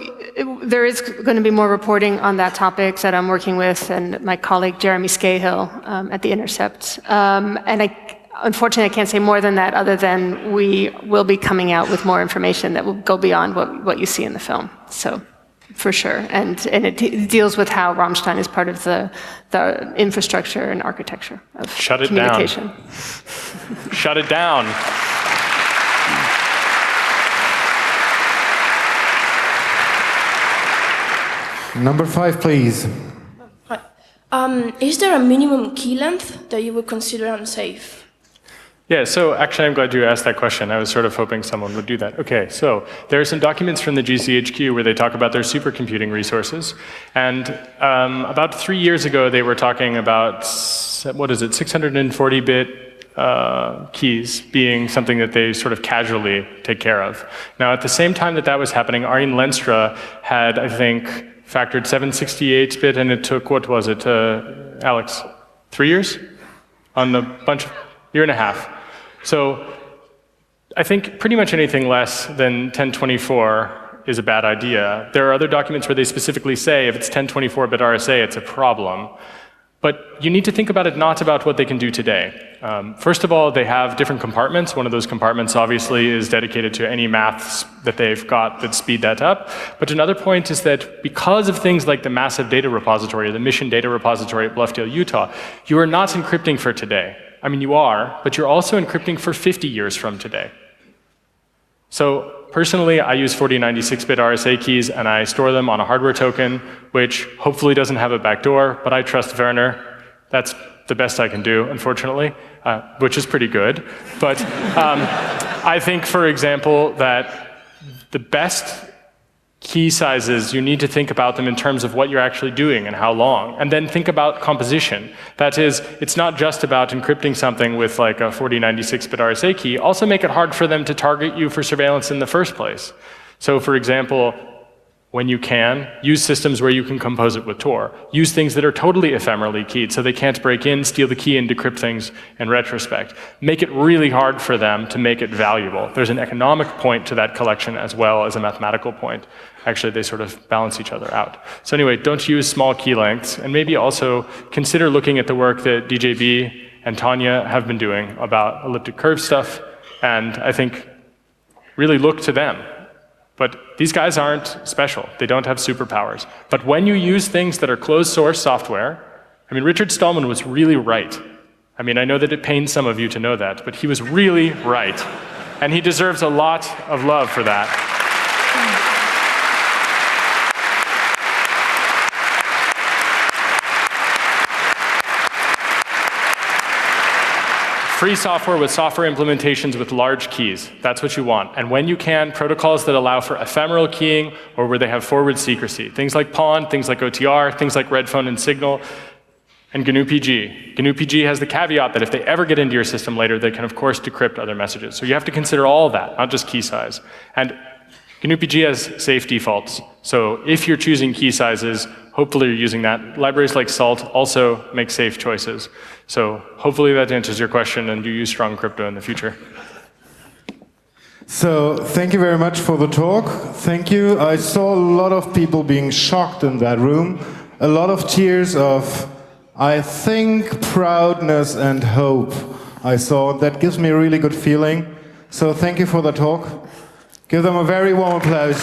there is going to be more reporting on that topic that I'm working with and my colleague Jeremy Scahill at The Intercept. And unfortunately, I can't say more than that other than we will be coming out with more information that will go beyond what you see in the film. So, for sure. And it deals with how Rammstein is part of the infrastructure and architecture of communication. Shut it down. Number 5, please. Is there a minimum key length that you would consider unsafe? Yeah, so actually I'm glad you asked that question. I was sort of hoping someone would do that. Okay, so there are some documents from the GCHQ where they talk about their supercomputing resources. And about 3 years ago, they were talking about, 640-bit keys being something that they sort of casually take care of. Now, at the same time that that was happening, Arjen Lenstra had, I think, factored 768-bit, and it took, what was it, Alex, 3 years? On a bunch of, year and a half. So I think pretty much anything less than 1024 is a bad idea. There are other documents where they specifically say if it's 1024-bit RSA, it's a problem. But you need to think about it not about what they can do today. First of all, they have different compartments. One of those compartments obviously is dedicated to any maths that they've got that speed that up. But another point is that because of things like the massive data repository, the mission data repository at Bluffdale, Utah, you are not encrypting for today. I mean, you are, but you're also encrypting for 50 years from today. So personally, I use 4096-bit RSA keys, and I store them on a hardware token, which hopefully doesn't have a backdoor, but I trust Werner. That's the best I can do, unfortunately, which is pretty good. But I think, for example, that the best key sizes, you need to think about them in terms of what you're actually doing and how long, and then think about composition. That is, it's not just about encrypting something with like a 4096-bit RSA key, also make it hard for them to target you for surveillance in the first place. So for example, when you can, use systems where you can compose it with Tor. Use things that are totally ephemerally keyed so they can't break in, steal the key, and decrypt things in retrospect. Make it really hard for them to make it valuable. There's an economic point to that collection as well as a mathematical point. Actually, they sort of balance each other out. So anyway, don't use small key lengths, and maybe also consider looking at the work that DJB and Tanya have been doing about elliptic curve stuff, and I think really look to them. But these guys aren't special. They don't have superpowers. But when you use things that are closed source software, I mean, Richard Stallman was really right. I mean, I know that it pains some of you to know that, but he was really right. And he deserves a lot of love for that. Free software with software implementations with large keys. That's what you want. And when you can, protocols that allow for ephemeral keying or where they have forward secrecy. Things like PON, things like OTR, things like Redphone and Signal, and GNU-PG. GNU-PG has the caveat that if they ever get into your system later, they can of course decrypt other messages. So you have to consider all of that, not just key size. And GNU-PG has safe defaults. So if you're choosing key sizes, hopefully you're using that. Libraries like SALT also make safe choices. So hopefully that answers your question and you use strong crypto in the future. So thank you very much for the talk. Thank you. I saw a lot of people being shocked in that room. A lot of tears of, I think, proudness and hope I saw. That gives me a really good feeling. So thank you for the talk. Give them a very warm applause.